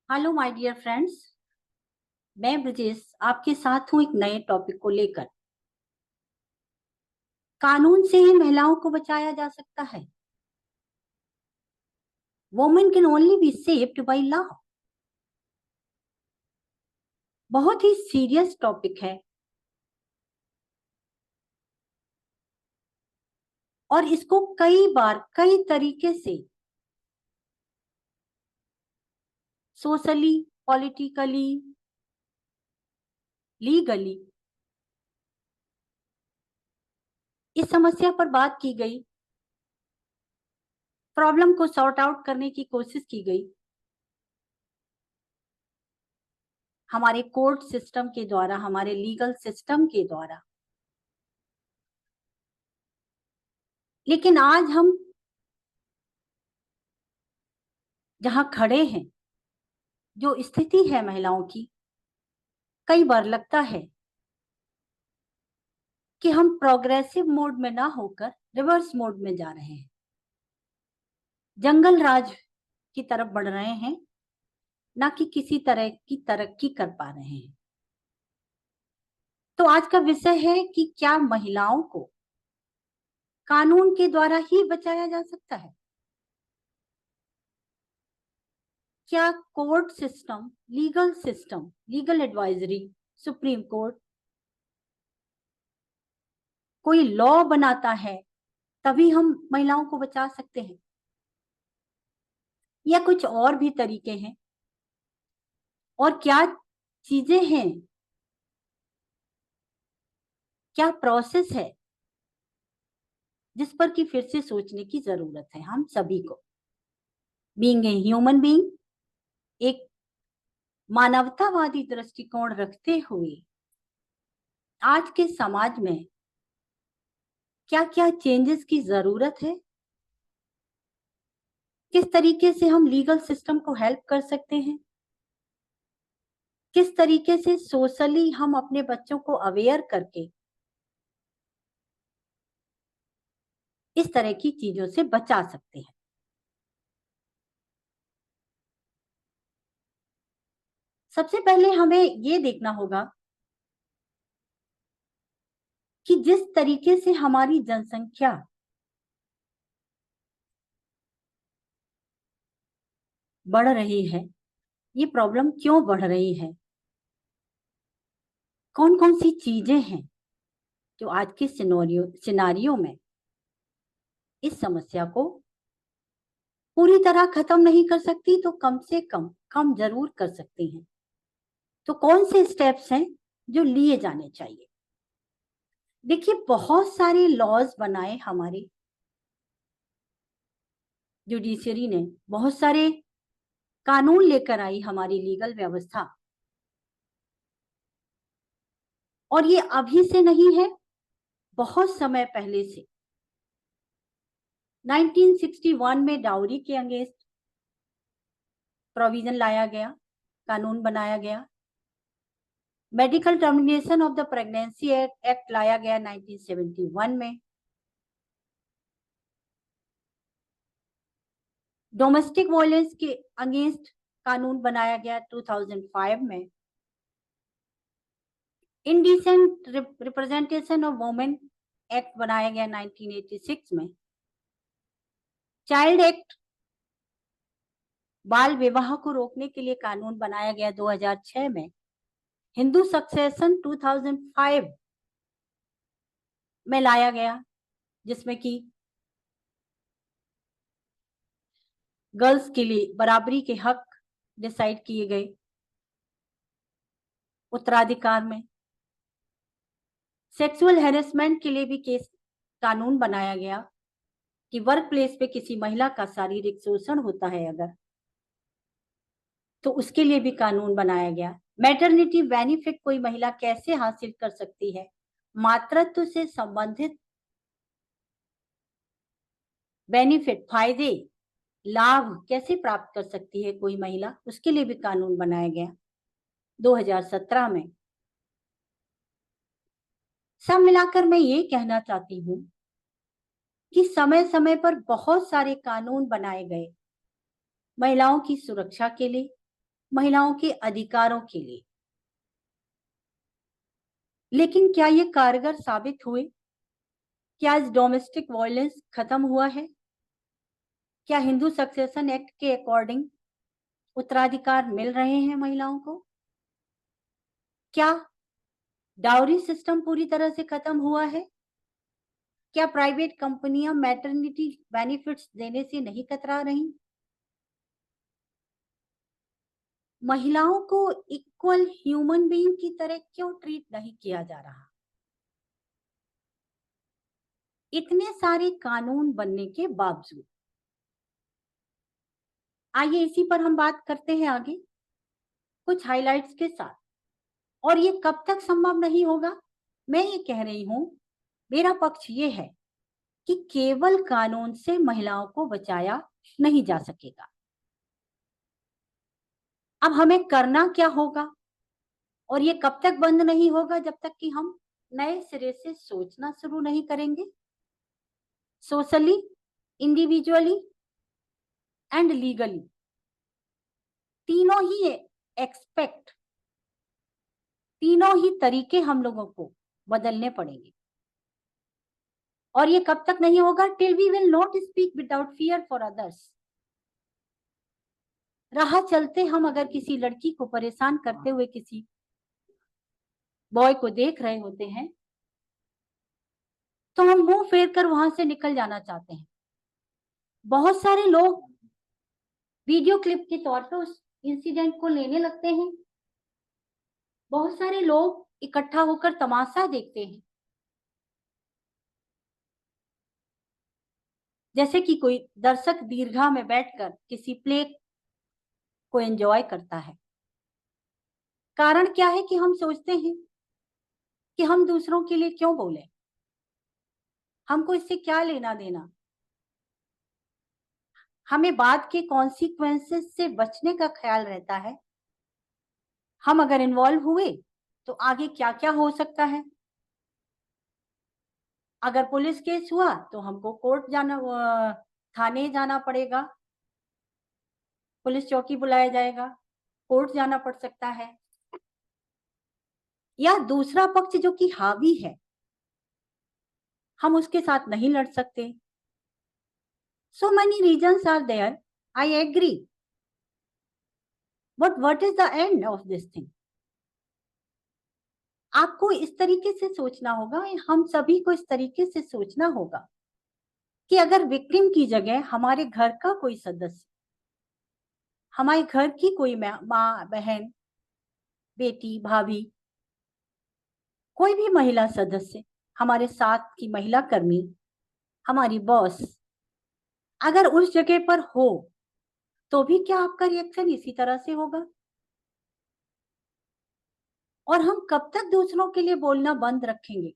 Hello my dear friends. मैं ब्रजेश आपके साथ हूं एक नए टॉपिक को लेकर। कानून से ही महिलाओं को बचाया जा सकता है। Women can only be saved by law. बहुत ही सीरियस टॉपिक है और इसको कई बार कई तरीके से सोशली, पॉलिटिकली, लीगली इस समस्या पर बात की गई, प्रॉब्लम को सॉर्ट आउट करने की कोशिश की गई हमारे कोर्ट सिस्टम के द्वारा, हमारे लीगल सिस्टम के द्वारा। लेकिन आज हम जहां खड़े हैं, जो स्थिति है महिलाओं की, कई बार लगता है कि हम प्रोग्रेसिव मोड में ना होकर रिवर्स मोड में जा रहे हैं, जंगल राज की तरफ बढ़ रहे हैं, ना कि किसी तरह की तरक्की कर पा रहे हैं। तो आज का विषय है कि क्या महिलाओं को कानून के द्वारा ही बचाया जा सकता है? क्या court system, legal advisory, supreme court कोई लॉ बनाता है तभी हम महिलाओं को बचा सकते हैं, या कुछ और भी तरीके हैं? और क्या चीजें हैं, क्या प्रोसेस है जिस पर कि फिर से सोचने की जरूरत है हम सभी को? बीइंग ए ह्यूमन बीइंग, एक मानवतावादी दृष्टिकोण रखते हुए आज के समाज में क्या क्या चेंजेस की जरूरत है, किस तरीके से हम लीगल सिस्टम को हेल्प कर सकते हैं, किस तरीके से सोशली हम अपने बच्चों को अवेयर करके इस तरह की चीजों से बचा सकते हैं। सबसे पहले हमें ये देखना होगा कि जिस तरीके से हमारी जनसंख्या बढ़ रही है, ये प्रॉब्लम क्यों बढ़ रही है, कौन कौन सी चीजें हैं जो आज के सिनारियो में इस समस्या को पूरी तरह खत्म नहीं कर सकती तो कम से कम जरूर कर सकती हैं। तो कौन से स्टेप्स हैं जो लिए जाने चाहिए? देखिए, बहुत सारे लॉज बनाए हमारी जुडिशरी ने, बहुत सारे कानून लेकर आई हमारी लीगल व्यवस्था, और ये अभी से नहीं है, बहुत समय पहले से 1961 में डाउरी के अगेंस्ट प्रोविजन लाया गया, कानून बनाया गया। Medical termination of the pregnancy act लाया गया 1971 में। डोमेस्टिक वायलेंस के अगेंस्ट कानून बनाया गया 2005 में। Indecent representation of women act बनाया गया 1986 में। चाइल्ड एक्ट, बाल विवाह को रोकने के लिए कानून बनाया गया 2006 में। हिंदू सक्सेशन 2005 में लाया गया, जिसमें कि गर्ल्स के लिए बराबरी के हक डिसाइड किए गए उत्तराधिकार में। सेक्सुअल हैरेसमेंट के लिए भी केस कानून बनाया गया कि वर्क प्लेस पे किसी महिला का शारीरिक शोषण होता है अगर, तो उसके लिए भी कानून बनाया गया। मैटरनिटी बेनिफिट कोई महिला कैसे हासिल कर सकती है, मातृत्व से संबंधित बेनिफिट, फायदे, लाभ कैसे प्राप्त कर सकती है कोई महिला, उसके लिए भी कानून बनाया गया 2017 में। सब मिलाकर मैं ये कहना चाहती हूँ कि समय समय पर बहुत सारे कानून बनाए गए महिलाओं की सुरक्षा के लिए, महिलाओं के अधिकारों के लिए। लेकिन क्या ये कारगर साबित हुए? क्या इस डोमेस्टिक वायलेंस खत्म हुआ है? क्या हिंदू सक्सेशन एक्ट के अकॉर्डिंग उत्तराधिकार मिल रहे हैं महिलाओं को? क्या डाउरी सिस्टम पूरी तरह से खत्म हुआ है? क्या प्राइवेट कंपनियां मैटरनिटी बेनिफिट्स देने से नहीं कतरा रही? महिलाओं को इक्वल ह्यूमन बीइंग की तरह क्यों ट्रीट नहीं किया जा रहा? इतने सारे कानून बनने के बावजूद। आइए इसी पर हम बात करते हैं आगे कुछ हाइलाइट्स के साथ। और ये कब तक संभव नहीं होगा? मैं ये कह रही हूं, मेरा पक्ष ये है कि केवल कानून से महिलाओं को बचाया नहीं जा सकेगा। अब हमें करना क्या होगा? और ये कब तक बंद नहीं होगा? जब तक कि हम नए सिरे से सोचना शुरू नहीं करेंगे, सोशली, इंडिविजुअली एंड लीगली। तीनों ही एक्सपेक्ट, तीनों ही तरीके हम लोगों को बदलने पड़ेंगे। और ये कब तक नहीं होगा? Till we will not speak without fear for others. राह चलते हम अगर किसी लड़की को परेशान करते हुए किसी बॉय को देख रहे होते हैं तो हम मुंह फेर कर वहां से निकल जाना चाहते हैं। बहुत सारे लोग वीडियो क्लिप के तौर पर उस इंसिडेंट को लेने लगते हैं। बहुत सारे लोग इकट्ठा होकर तमाशा देखते हैं, जैसे कि कोई दर्शक दीर्घा में बैठकर किसी प्ले को एंजॉय करता है। कारण क्या है कि हम सोचते हैं कि हम दूसरों के लिए क्यों बोले, हमको इससे क्या लेना देना। हमें बाद के कॉन्सिक्वेंसेस से बचने का ख्याल रहता है। हम अगर इन्वॉल्व हुए तो आगे क्या क्या हो सकता है। अगर पुलिस केस हुआ तो हमको कोर्ट जाना, थाने जाना पड़ेगा, पुलिस चौकी बुलाया जाएगा, कोर्ट जाना पड़ सकता है। या दूसरा पक्ष जो कि हावी है, हम उसके साथ नहीं लड़ सकते। So many reasons are there. I agree. But what is the end of this thing? आपको इस तरीके से सोचना होगा, हम सभी को इस तरीके से सोचना होगा कि अगर विक्टिम की जगह हमारे घर का कोई सदस्य, हमारे घर की कोई माँ, बहन, बेटी, भाभी, कोई भी महिला सदस्य, हमारे साथ की महिला कर्मी, हमारी बॉस अगर उस जगह पर हो तो भी क्या आपका रिएक्शन इसी तरह से होगा? और हम कब तक दूसरों के लिए बोलना बंद रखेंगे?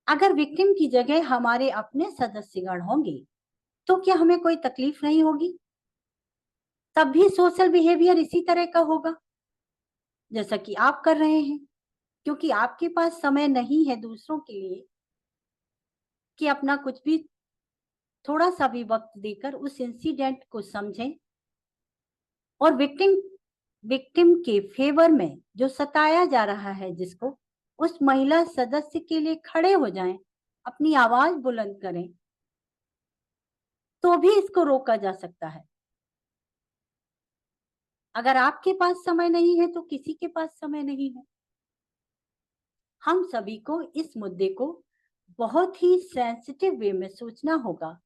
अगर विक्टिम की जगह हमारे अपने सदस्यगण होंगे तो क्या हमें कोई तकलीफ नहीं होगी? तब भी सोशल बिहेवियर इसी तरह का होगा जैसा कि आप कर रहे हैं, क्योंकि आपके पास समय नहीं है दूसरों के लिए कि अपना कुछ भी, थोड़ा सा भी वक्त देकर उस इंसिडेंट को समझें और विक्टिम के फेवर में जो सताया जा रहा है जिसको, उस महिला सदस्य के लिए खड़े हो जाएं, अपनी आवाज बुलंद करें, तो भी इसको रोका जा सकता है। अगर आपके पास समय नहीं है तो किसी के पास समय नहीं है। हम सभी को इस मुद्दे को बहुत ही सेंसिटिव वे में सोचना होगा,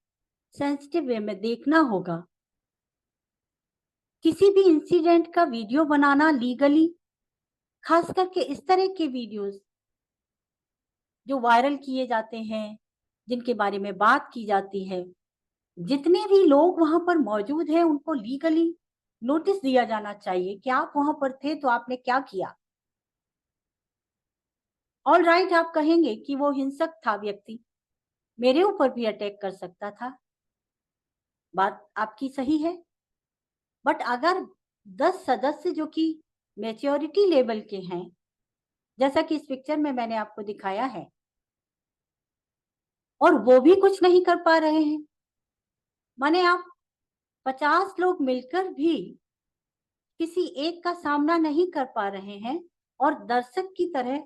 सेंसिटिव वे में देखना होगा। किसी भी इंसिडेंट का वीडियो बनाना लीगली, खास करके इस तरह के वीडियोस जो वायरल किए जाते हैं, जिनके बारे में बात की जाती है, जितने भी लोग वहां पर मौजूद हैं उनको लीगली नोटिस दिया जाना चाहिए कि आप वहां पर थे तो आपने क्या किया। ऑल राइट, आप कहेंगे कि वो हिंसक था व्यक्ति, मेरे ऊपर भी अटैक कर सकता था, बात आपकी सही है। बट अगर 10 सदस्य जो कि मैच्योरिटी लेवल के हैं, जैसा कि इस पिक्चर में मैंने आपको दिखाया है, और वो भी कुछ नहीं कर पा रहे हैं, माने आप 50 लोग मिलकर भी किसी एक का सामना नहीं कर पा रहे हैं और दर्शक की तरह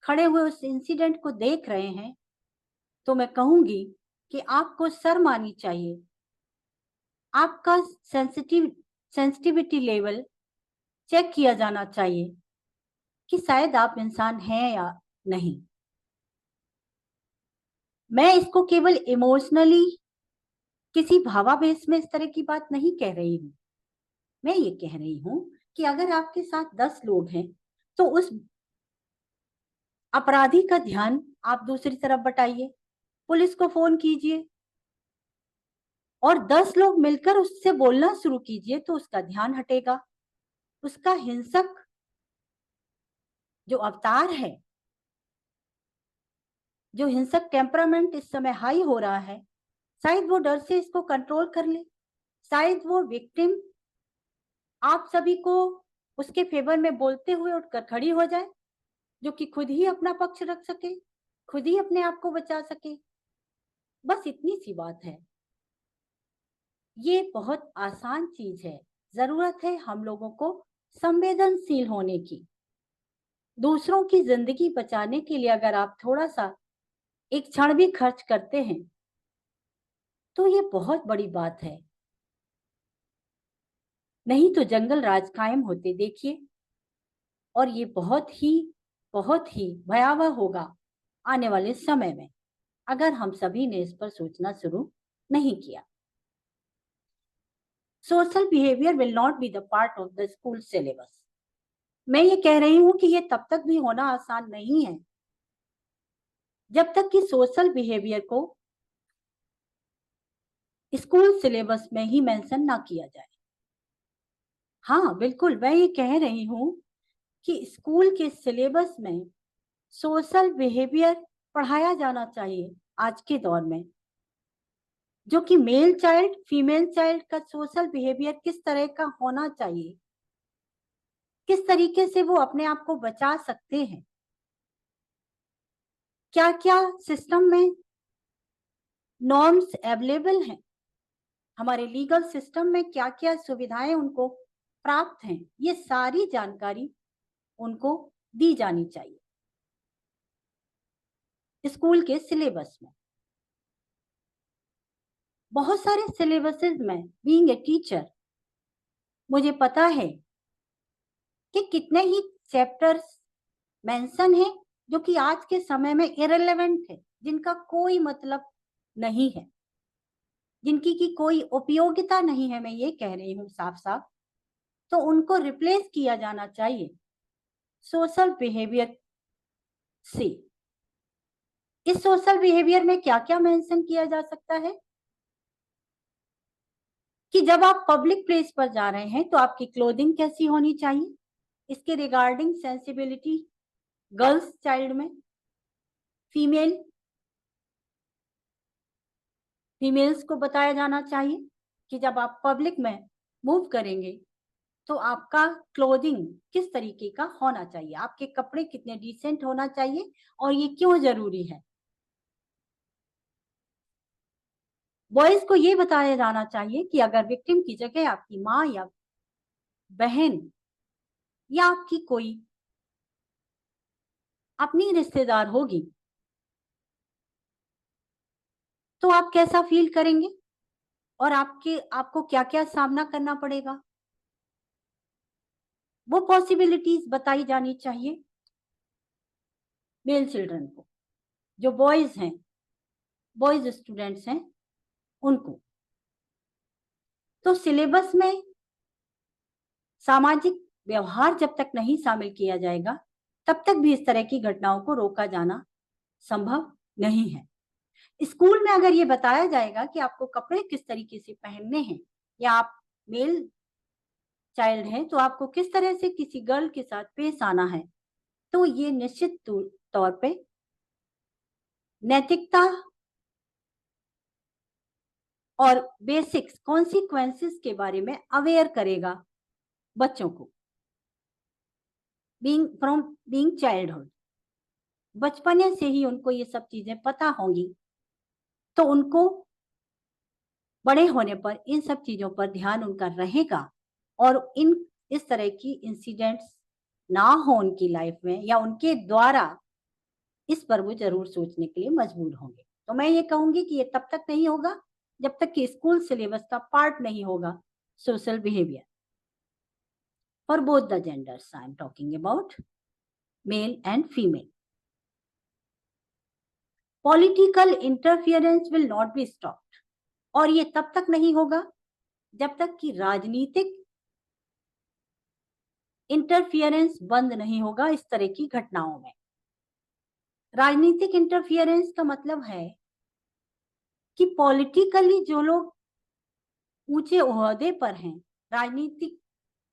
खड़े हुए उस इंसिडेंट को देख रहे हैं, तो मैं कहूंगी कि आपको शर्म आनी चाहिए। आपका सेंसिटिविटी लेवल चेक किया जाना चाहिए कि शायद आप इंसान हैं या नहीं। मैं इसको केवल इमोशनली किसी भावावेश में इस तरह की बात नहीं कह रही हूँ। मैं ये कह रही हूँ कि अगर आपके साथ 10 लोग हैं तो उस अपराधी का ध्यान आप दूसरी तरफ बटाइए, पुलिस को फोन कीजिए और 10 लोग मिलकर उससे बोलना शुरू कीजिए तो उसका ध्यान हटेगा। उसका हिंसक जो अवतार है, जो हिंसक टेम्परामेंट इस समय हाई हो रहा है, शायद वो डर से इसको कंट्रोल कर ले। शायद वो विक्टिम आप सभी को उसके फेवर में बोलते हुए उठकर खड़ी हो जाए, जो कि खुद ही अपना पक्ष रख सके, खुद ही अपने आप को बचा सके। बस इतनी सी बात है। ये बहुत आसान चीज है। जरूरत है हम लोगों को संवेदनशील होने की। दूसरों की जिंदगी बचाने के लिए अगर आप थोड़ा सा एक क्षण भी खर्च करते हैं तो ये बहुत बड़ी बात है। नहीं तो जंगल राज कायम होते देखिए, और ये बहुत ही भयावह होगा आने वाले समय में अगर हम सभी ने इस पर सोचना शुरू नहीं किया। Social behaviour will not be the part of the school syllabus. मैं ये कह रही हूं कि ये तब तक भी होना आसान नहीं है जब तक कि सोशल बिहेवियर को स्कूल सिलेबस में ही मेंशन ना किया जाए। हाँ बिल्कुल, मैं ये कह रही हूं कि स्कूल के सिलेबस में सोशल बिहेवियर पढ़ाया जाना चाहिए आज के दौर में, जो कि मेल चाइल्ड फीमेल चाइल्ड का सोशल बिहेवियर किस तरह का होना चाहिए, किस तरीके से वो अपने आप को बचा सकते हैं, क्या क्या सिस्टम में नॉर्म्स अवेलेबल हैं, हमारे लीगल सिस्टम में क्या क्या सुविधाएं उनको प्राप्त हैं, ये सारी जानकारी उनको दी जानी चाहिए स्कूल के सिलेबस में। बहुत सारे सिलेबसेस में बीइंग ए टीचर मुझे पता है कि कितने ही चैप्टर्स मेंशन है जो कि आज के समय में इरेलेवेंट है, जिनका कोई मतलब नहीं है, जिनकी की कोई उपयोगिता नहीं है। मैं ये कह रही हूँ साफ साफ। तो उनको रिप्लेस किया जाना चाहिए सोशल बिहेवियर से। इस सोशल बिहेवियर में क्या क्या मेंशन किया जा सकता है कि जब आप पब्लिक प्लेस पर जा रहे हैं तो आपकी क्लोथिंग कैसी होनी चाहिए, इसके रिगार्डिंग सेंसिबिलिटी गर्ल्स चाइल्ड में, फीमेल्स को बताया जाना चाहिए कि जब आप पब्लिक में मूव करेंगे तो आपका क्लोथिंग किस तरीके का होना चाहिए, आपके कपड़े कितने डिसेंट होना चाहिए और ये क्यों जरूरी है। बॉयज को ये बताया जाना चाहिए कि अगर विक्टिम की जगह आपकी माँ या बहन या आपकी कोई अपनी रिश्तेदार होगी तो आप कैसा फील करेंगे और आपको क्या क्या सामना करना पड़ेगा, वो पॉसिबिलिटीज बताई जानी चाहिए मेल चिल्ड्रन को, जो बॉयज स्टूडेंट्स हैं उनको। तो सिलेबस में सामाजिक व्यवहार जब तक नहीं शामिल किया जाएगा तब तक भी इस तरह की घटनाओं को रोका जाना संभव नहीं है। स्कूल में अगर ये बताया जाएगा कि आपको कपड़े किस तरीके से पहनने हैं, या आप मेल चाइल्ड हैं तो आपको किस तरह से किसी गर्ल के साथ पेश आना है, तो ये निश्चित तौर पे नैतिकता और बेसिक्स कॉन्सिक्वेंसेस के बारे में अवेयर करेगा बच्चों को। बीइंग चाइल्डहुड, बचपने से ही उनको ये सब चीजें पता होंगी तो उनको बड़े होने पर इन सब चीजों पर ध्यान उनका रहेगा और इस तरह की इंसिडेंट्स ना हो उनकी लाइफ में, या उनके द्वारा, इस पर वो जरूर सोचने के लिए मजबूर होंगे। तो मैं ये कहूंगी कि ये तब तक नहीं होगा जब तक कि स्कूल सिलेबस का पार्ट नहीं होगा social behaviour for both the genders. I am talking about male and female. Political interference will not be stopped, और ये तब तक नहीं होगा जब तक कि राजनीतिक इंटरफियरेंस बंद नहीं होगा इस तरह की घटनाओं में। राजनीतिक इंटरफियरेंस का मतलब है कि पॉलिटिकली जो लोग ऊंचे ओहदे पर हैं,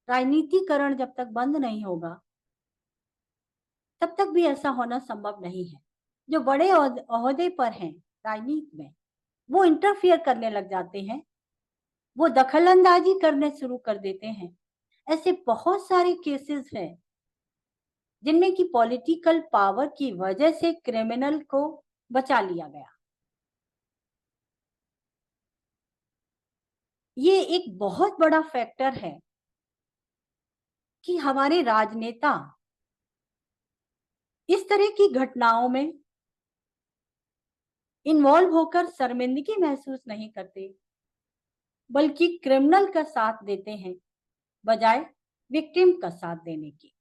राजनीतिकरण जब तक बंद नहीं होगा तब तक भी ऐसा होना संभव नहीं है। जो बड़े ओहदे पर हैं राजनीति में, वो इंटरफियर करने लग जाते हैं, वो दखलंदाजी करने शुरू कर देते हैं। ऐसे बहुत सारे केसेस हैं जिनमें कि पॉलिटिकल पावर की वजह से क्रिमिनल को बचा लिया गया। ये एक बहुत बड़ा फैक्टर है कि हमारे राजनेता इस तरह की घटनाओं में इन्वॉल्व होकर शर्मिंदगी महसूस नहीं करते, बल्कि क्रिमिनल का साथ देते हैं बजाय विक्टिम का साथ देने की।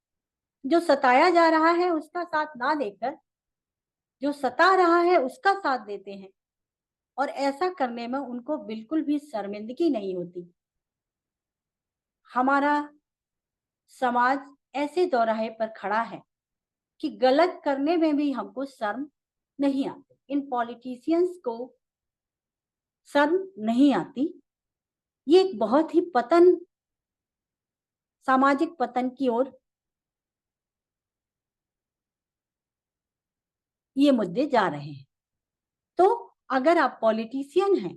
जो सताया जा रहा है उसका साथ ना देकर जो सता रहा है उसका साथ देते हैं, और ऐसा करने में उनको बिल्कुल भी शर्मिंदगी नहीं होती। हमारा समाज ऐसे दौराहे पर खड़ा है कि गलत करने में भी हमको शर्म नहीं आती। इन पॉलिटिशियंस को शर्म नहीं आती। ये एक बहुत ही सामाजिक पतन की ओर ये मुद्दे जा रहे हैं। तो अगर आप पॉलिटिशियन हैं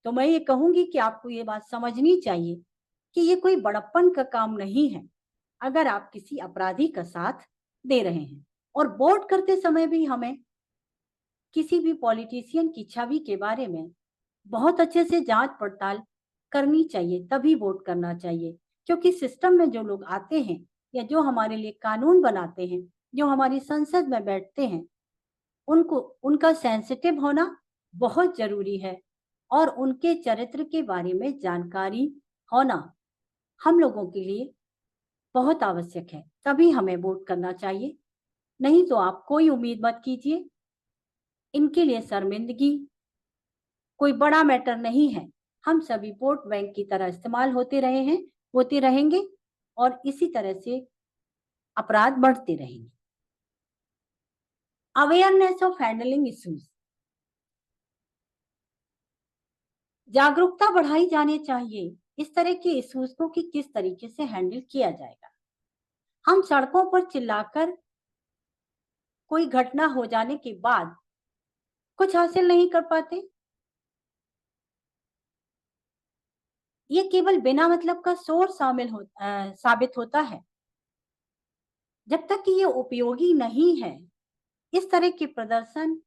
तो मैं ये कहूंगी कि आपको ये बात समझनी चाहिए कि ये कोई बड़प्पन का काम नहीं है अगर आप किसी अपराधी का साथ दे रहे हैं। और वोट करते समय भी हमें किसी भी पॉलिटिशियन की छवि के बारे में बहुत अच्छे से जांच पड़ताल करनी चाहिए, तभी वोट करना चाहिए। क्योंकि सिस्टम में जो लोग आते हैं या जो हमारे लिए कानून बनाते हैं, जो हमारी संसद में बैठते हैं, उनका सेंसिटिव होना बहुत जरूरी है, और उनके चरित्र के बारे में जानकारी होना हम लोगों के लिए बहुत आवश्यक है। तभी हमें वोट करना चाहिए। नहीं तो आप कोई उम्मीद मत कीजिए। इनके लिए शर्मिंदगी कोई बड़ा मैटर नहीं है। हम सभी वोट बैंक की तरह इस्तेमाल होते रहेंगे, और इसी तरह से अपराध बढ़ते रहेंगे। अवेयरनेस ऑफ हैंडलिंग इश्यूज, जागरूकता बढ़ाई जानी चाहिए इस तरह के इश्यूज को कि किस तरीके से हैंडल किया जाएगा। हम सड़कों पर चिल्लाकर कोई घटना हो जाने के बाद कुछ हासिल नहीं कर पाते। ये केवल बिना मतलब का शोर साबित होता है। जब तक कि ये उपयोगी नहीं है, इस तरह के प्रदर्शन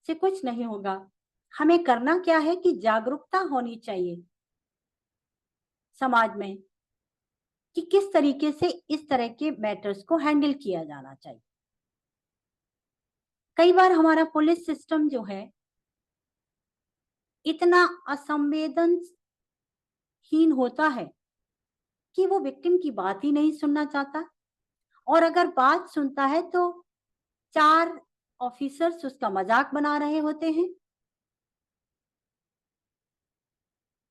से कुछ नहीं होगा। हमें करना क्या है कि जागरूकता होनी चाहिए समाज में कि किस तरीके से इस तरह के मैटर्स को हैंडल किया जाना चाहिए। कई बार हमारा पुलिस सिस्टम जो है इतना असंवेदनहीन होता है कि वो विक्टिम की बात ही नहीं सुनना चाहता, और अगर बात सुनता है तो 4 ऑफिसर्स उसका मजाक बना रहे होते हैं,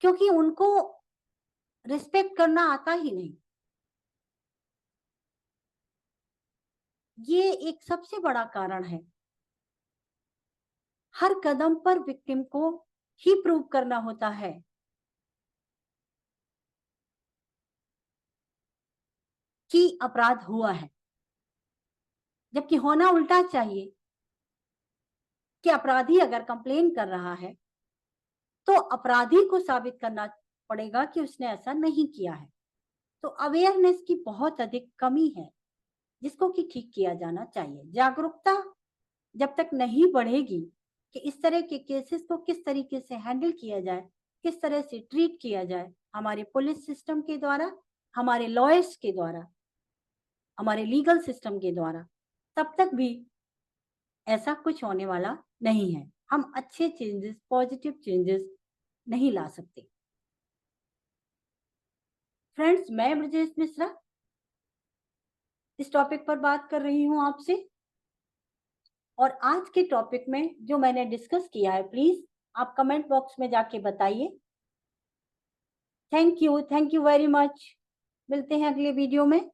क्योंकि उनको रिस्पेक्ट करना आता ही नहीं। ये एक सबसे बड़ा कारण है। हर कदम पर विक्टिम को ही प्रूव करना होता है कि अपराध हुआ है, जबकि होना उल्टा चाहिए कि अपराधी अगर कंप्लेन कर रहा है तो अपराधी को साबित करना पड़ेगा कि उसने ऐसा नहीं किया है। तो अवेयरनेस की बहुत अधिक कमी है जिसको कि ठीक किया जाना चाहिए। जागरूकता जब तक नहीं बढ़ेगी कि इस तरह के केसेस को किस तरीके से हैंडल किया जाए, किस तरह से ट्रीट किया जाए हमारे पुलिस सिस्टम के द्वारा, हमारे लॉयर्स के द्वारा, हमारे लीगल सिस्टम के द्वारा, तब तक भी ऐसा कुछ होने वाला नहीं है। हम अच्छे चेंजेस, पॉजिटिव चेंजेस नहीं ला सकते। फ्रेंड्स, मैं ब्रजेश मिश्रा इस टॉपिक पर बात कर रही हूं आपसे, और आज के टॉपिक में जो मैंने डिस्कस किया है, प्लीज आप कमेंट बॉक्स में जाके बताइए। Thank you very much. मिलते हैं अगले वीडियो में।